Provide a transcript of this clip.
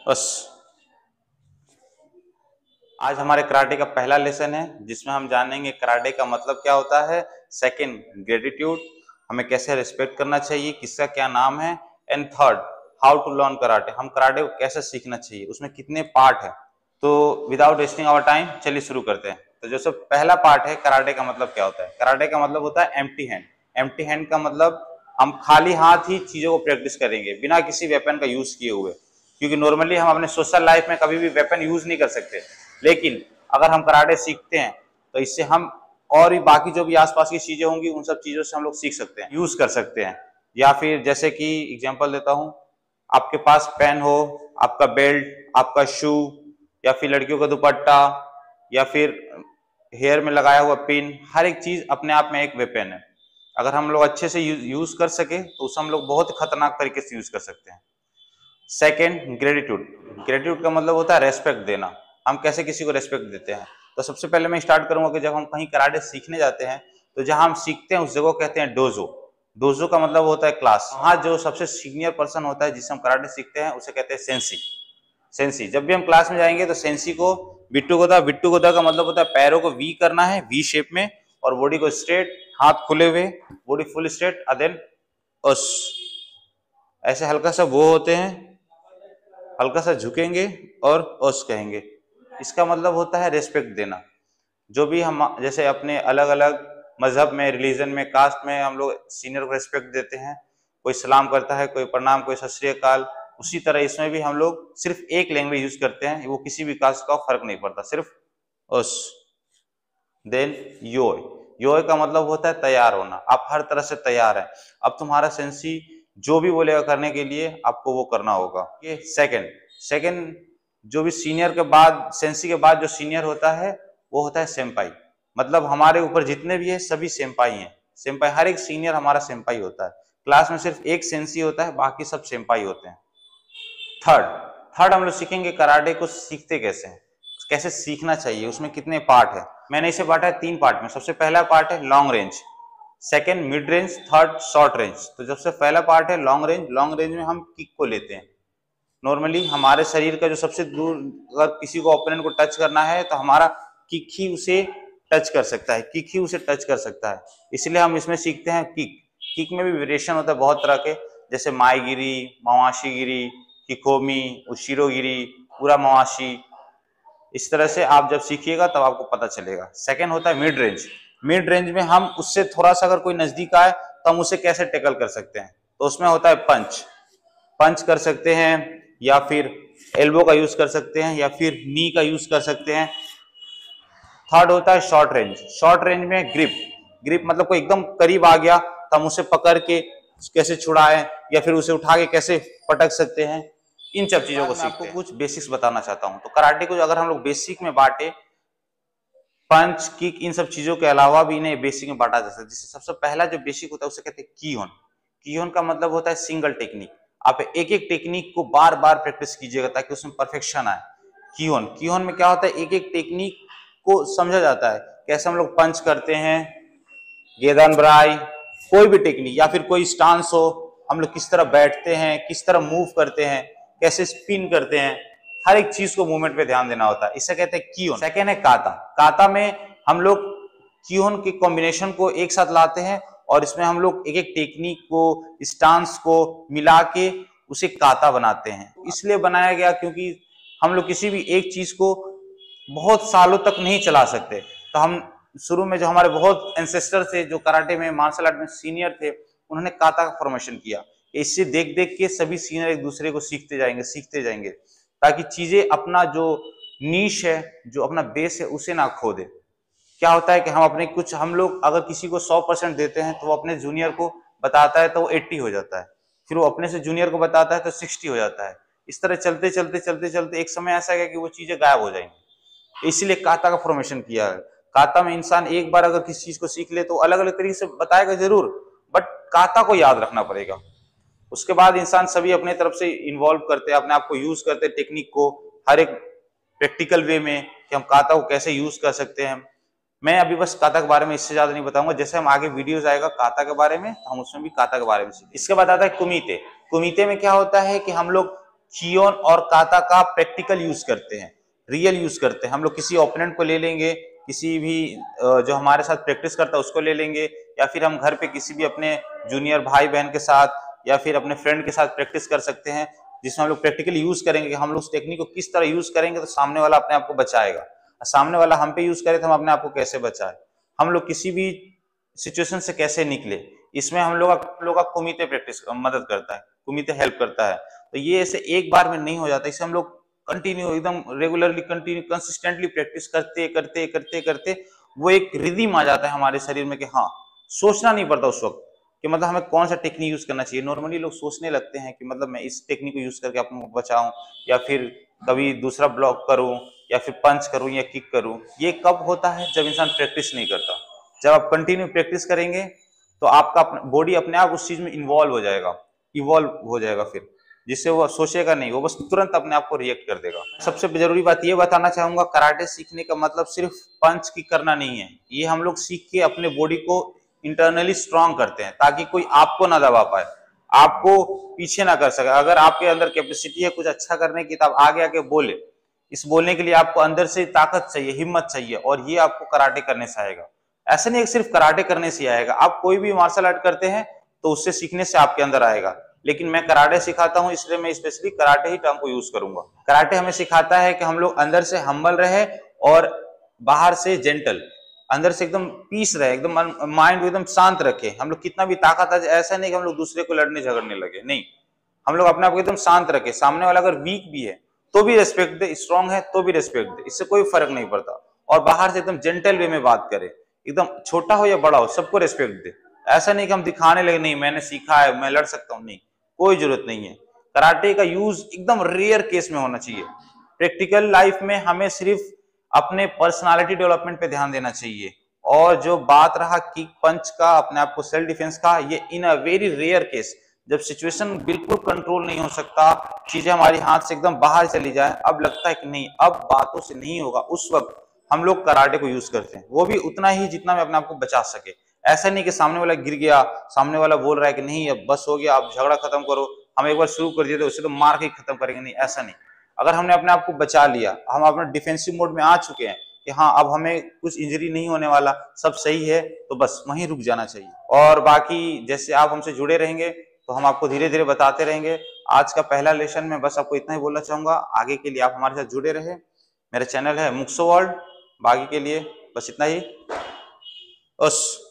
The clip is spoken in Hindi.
बस आज हमारे कराटे का पहला लेसन है जिसमें हम जानेंगे कराटे का मतलब क्या होता है। सेकंड, ग्रेटिट्यूड, हमें कैसे रिस्पेक्ट करना चाहिए, किसका क्या नाम है। And third, how to learn karate, हम कराटे को कैसे सीखना चाहिए, उसमें कितने पार्ट है। तो विदाउट वेस्टिंग आवर टाइम चलिए शुरू करते हैं। तो जो सब पहला पार्ट है, कराटे का मतलब क्या होता है। कराटे का मतलब होता है एम्प्टी हैंड। एम्प्टी हैंड का मतलब हम खाली हाथ ही चीजों को प्रैक्टिस करेंगे बिना किसी वेपन का यूज किए हुए, क्योंकि नॉर्मली हम अपने सोशल लाइफ में कभी भी वेपन यूज नहीं कर सकते। लेकिन अगर हम कराटे सीखते हैं तो इससे हम और भी बाकी जो भी आसपास की चीजें होंगी उन सब चीजों से हम लोग सीख सकते हैं, यूज कर सकते हैं। या फिर जैसे कि एग्जांपल देता हूं, आपके पास पेन हो, आपका बेल्ट, आपका शू, या फिर लड़कियों का दुपट्टा, या फिर हेयर में लगाया हुआ पिन, हर एक चीज अपने आप में एक वेपन है। अगर हम लोग अच्छे से यूज कर सके तो उसे हम लोग बहुत खतरनाक तरीके से यूज कर सकते हैं। Second, gratitude. ग्रेटिट्यूड का मतलब होता है रेस्पेक्ट देना। हम कैसे किसी को रेस्पेक्ट देते हैं। तो सबसे पहले मैं स्टार्ट करूंगा कि जब हम कहीं कराटे सीखने जाते हैं तो जहां हम सीखते हैं उस जगह को कहते हैं डोजो। डोजो का मतलब होता है क्लास। वहां जो सबसे सीनियर पर्सन होता है जिससे हम कराटे सीखते हैं उसे कहते हैं सेंसी। सेंसी, जब भी हम क्लास में जाएंगे तो सेंसी को बिट्टू गोदा, बिट्टू गोदा का मतलब होता है पैरों को वी करना है, वी शेप में, और बॉडी को स्ट्रेट, हाथ खुले हुए, बॉडी फुल स्ट्रेट, देन उस ऐसे हल्का सा वो होते हैं, हल्का सा झुकेंगे और ओस कहेंगे। इसका मतलब होता है रेस्पेक्ट देना। जो भी हम जैसे अपने अलग अलग मजहब में, रिलीजन में, कास्ट में हम लोग सीनियर को रेस्पेक्ट देते हैं, कोई सलाम करता है, कोई प्रणाम, कोई सत श्री अकाल, उसी तरह इसमें भी हम लोग सिर्फ एक लैंग्वेज यूज करते हैं, वो किसी भी कास्ट का फर्क नहीं पड़ता, सिर्फ ओस। देन योय। योय का मतलब होता है तैयार होना, आप हर तरह से तैयार हैं। अब तुम्हारा सेंसी जो भी बोलेगा करने के लिए आपको वो करना होगा। ये सेकंड। सेकंड, जो भी सीनियर के बाद, सेंसी के बाद जो सीनियर होता है वो होता है सेम्पाई। मतलब हमारे ऊपर जितने भी है सभी सेम्पाई हैं। सेम्पाई, हर एक सीनियर हमारा सेम्पाई होता है। क्लास में सिर्फ एक सेंसी होता है, बाकी सब सेम्पाई होते हैं। थर्ड, थर्ड हम लोग सीखेंगे कराटे को सीखते कैसे हैं, कैसे सीखना चाहिए, उसमें कितने पार्ट है। मैंने इसे बांटा है 3 पार्ट में। सबसे पहला पार्ट है long range, second mid range, third short range. तो सबसे पहला पार्ट है लॉन्ग रेंज। लॉन्ग रेंज में हम किक को लेते हैं। नॉर्मली हमारे शरीर का जो सबसे दूर, अगर किसी को ओपोनेंट को टच करना है तो हमारा किक ही उसे टच कर सकता है, किक ही उसे टच कर सकता है। इसलिए हम इसमें सीखते हैं किक। किक में भी वेरिएशन होता है बहुत तरह के, जैसे माईगिरी, मवाशी गिरी, किकोमी, उशिरो गिरी, पूरा मवाशी। इस तरह से आप जब सीखिएगा तब आपको पता चलेगा। सेकंड होता है मिड रेंज। मिड रेंज में हम उससे थोड़ा सा अगर कोई नजदीक आए तो हम उसे कैसे टैकल कर सकते हैं। तो उसमें होता है पंच। पंच कर सकते हैं, या फिर एल्बो का यूज कर सकते हैं, या फिर नी का यूज कर सकते हैं। थर्ड होता है शॉर्ट रेंज। शॉर्ट रेंज में ग्रिप। ग्रिप मतलब कोई एकदम करीब आ गया तो हम उसे पकड़ के कैसे छुड़ाएं, या फिर उसे उठा के कैसे पटक सकते हैं। इन सब चीजों को सीखते हैं। आपको कुछ बेसिक्स बताना चाहता हूं। तो कराटे को अगर हम लोग बेसिक में बांटे, पंच, किक, इन सब चीजों के अलावा भी इन्हें बेसिक में बांटा जा सकता है। जिससे सबसे पहला जो बेसिक होता है उसे कहते हैं कीहोन। कीहोन का मतलब होता है सिंगल टेक्निक। आप एक एक टेक्निक को बार बार प्रैक्टिस कीजिएगा ताकि उसमें परफेक्शन आए। कीहोन, कीहोन में क्या होता है, एक एक टेक्निक को समझा जाता है। कैसे हम लोग पंच करते हैं, गेदान ब्राई, कोई भी टेक्निक, या फिर कोई स्टांस हो, हम लोग किस तरह बैठते हैं, किस तरह मूव करते हैं, कैसे स्पिन करते हैं, हर एक चीज को मूवमेंट पे ध्यान देना होता है। इसे कहते हैं कीहोन। सेकेंड है काता। काता में हम लोग कीहोन के कॉम्बिनेशन को एक साथ लाते हैं और इसमें हम लोग एक एक टेक्निक को, स्टांस को मिला के उसे काता बनाते हैं। इसलिए बनाया गया क्योंकि हम लोग किसी भी एक चीज को बहुत सालों तक नहीं चला सकते। तो हम शुरू में जो हमारे बहुत एंसेस्टर थे जो कराटे में, मार्शल आर्ट में सीनियर थे, उन्होंने काता का फॉर्मेशन किया। इससे देख देख के सभी सीनियर एक दूसरे को सीखते जाएंगे ताकि चीजें अपना जो नीश है, जो अपना बेस है, उसे ना खो दे। क्या होता है कि हम लोग अगर किसी को 100% देते हैं तो वो अपने जूनियर को बताता है तो वो 80 हो जाता है, फिर वो अपने से जूनियर को बताता है तो 60 हो जाता है। इस तरह चलते चलते चलते चलते एक समय ऐसा है कि वो चीजें गायब हो जाएंगी। इसीलिए काता का फॉर्मेशन किया है। काता में इंसान एक बार अगर किसी चीज को सीख ले तो अलग अलग तरीके से बताएगा जरूर, बट काता को याद रखना पड़ेगा। उसके बाद इंसान सभी अपने तरफ से इन्वॉल्व करते हैं, अपने आप को यूज करते हैं टेक्निक को हर एक प्रैक्टिकल वे में कि हम काता को कैसे यूज कर सकते हैं। मैं अभी बस काता के बारे में इससे ज्यादा नहीं बताऊंगा। जैसे हम आगे वीडियोस आएगा काता के बारे में तो हम उसमें भी काता के बारे में सीखेंगे। इसके बाद आता है कुमीते। कुमीते में क्या होता है कि हम लोग चियोन और काता का प्रैक्टिकल यूज करते हैं, रियल यूज करते हैं। हम लोग किसी ओपोनेंट को ले लेंगे, किसी भी जो हमारे साथ प्रैक्टिस करता है उसको ले लेंगे, या फिर हम घर पे किसी भी अपने जूनियर भाई बहन के साथ या फिर अपने फ्रेंड के साथ प्रैक्टिस कर सकते हैं, जिसमें हम लोग प्रैक्टिकली यूज करेंगे कि हम लोग उस टेक्निक को किस तरह यूज करेंगे तो सामने वाला अपने आप को बचाएगा, सामने वाला हम पे यूज करे तो हम अपने आप को कैसे बचाए, हम लोग किसी भी सिचुएशन से कैसे निकले। इसमें हम लोग का कुमिते प्रैक्टिस मदद करता है, कुमिते हेल्प करता है। तो ये ऐसे एक बार में नहीं हो जाता, इसे हम लोग कंटिन्यू एकदम रेगुलरली कंटिन्यू कंसिस्टेंटली प्रैक्टिस करते करते करते करते वो एक रिदम आ जाता है हमारे शरीर में कि हाँ, सोचना नहीं पड़ता उस वक्त कि मतलब हमें कौन सा टेक्निक यूज करना चाहिए। नॉर्मली लोग सोचने लगते हैं कि मतलब मैं इस टेक्निक को यूज करके अपने को बचाऊं, या फिर कभी दूसरा ब्लॉक करूं, या फिर पंच करूं या किक करूं। ये कब होता है? जब इंसान प्रैक्टिस नहीं करता। जब आप कंटिन्यू प्रैक्टिस करेंगे तो आपका बॉडी अपने आप उस चीज में इन्वॉल्व हो जाएगा फिर, जिससे वो सोचेगा नहीं, वो बस तुरंत अपने आप को रिएक्ट कर देगा। सबसे जरूरी बात ये बताना चाहूंगा, कराटे सीखने का मतलब सिर्फ पंच किक करना नहीं है। ये हम लोग सीख के अपने बॉडी को इंटरनली स्ट्रांग करते हैं ताकि कोई आपको ना दबा पाए, आपको पीछे ना कर सके। अगर आपके अंदर कैपेसिटी है कुछ अच्छा करने की, तब आगे आके बोले। इस बोलने के लिए आपको अंदर से ताकत चाहिए, हिम्मत चाहिए, और ये आपको कराटे करने से आएगा। ऐसा नहीं है सिर्फ कराटे करने से आएगा, आप कोई भी मार्शल आर्ट करते हैं तो उससे सीखने से आपके अंदर आएगा। लेकिन मैं कराटे सिखाता हूं, इसलिए मैं स्पेशली कराटे ही टर्म को यूज करूंगा। कराटे हमें सिखाता है कि हम लोग अंदर से हम्बल रहे और बाहर से जेंटल, अंदर से एकदम पीस रहे, एकदम माइंड को एकदम शांत रखे। हम लोग कितना भी ताकत आ जाए, ऐसा नहीं कि हम लोग दूसरे को लड़ने झगड़ने लगे, नहीं, हम लोग अपने आप को एकदम शांत रखे। सामने वाला अगर वीक भी है तो भी रेस्पेक्ट दे, स्ट्रांग है तो भी रेस्पेक्ट दे, इससे कोई फर्क नहीं पड़ता। और बाहर से एकदम जेंटल वे में बात करे, एकदम छोटा हो या बड़ा हो सबको रेस्पेक्ट दे। ऐसा नहीं कि हम दिखाने लगे नहीं मैंने सीखा है मैं लड़ सकता हूं, नहीं, कोई जरूरत नहीं है। कराटे का यूज एकदम रेयर केस में होना चाहिए। प्रैक्टिकल लाइफ में हमें सिर्फ अपने पर्सनालिटी डेवलपमेंट पे ध्यान देना चाहिए। और जो बात रहा किक पंच का, अपने आप को सेल्फ डिफेंस का, ये इन अ वेरी रेयर केस, जब सिचुएशन बिल्कुल कंट्रोल नहीं हो सकता, चीजें हमारी हाथ से एकदम बाहर चली जाए, अब लगता है कि नहीं अब बातों से नहीं होगा, उस वक्त हम लोग कराटे को यूज करते हैं। वो भी उतना ही जितना मैं अपने आप को बचा सके। ऐसा नहीं कि सामने वाला गिर गया, सामने वाला बोल रहा है कि नहीं अब बस हो गया, अब झगड़ा खत्म करो, हम एक बार शुरू कर दिए तो उसे तो मार के ही खत्म करेंगे, नहीं, ऐसा नहीं। अगर हमने अपने आप को बचा लिया, हम अपने डिफेंसिव मोड में आ चुके हैं कि हाँ अब हमें कुछ इंजरी नहीं होने वाला, सब सही है, तो बस वहीं रुक जाना चाहिए। और बाकी जैसे आप हमसे जुड़े रहेंगे तो हम आपको धीरे धीरे बताते रहेंगे। आज का पहला लेसन में बस आपको इतना ही बोलना चाहूंगा, आगे के लिए आप हमारे साथ जुड़े रहे। मेरा चैनल है मुक्सो वर्ल्ड, बाकी के लिए बस इतना ही। उस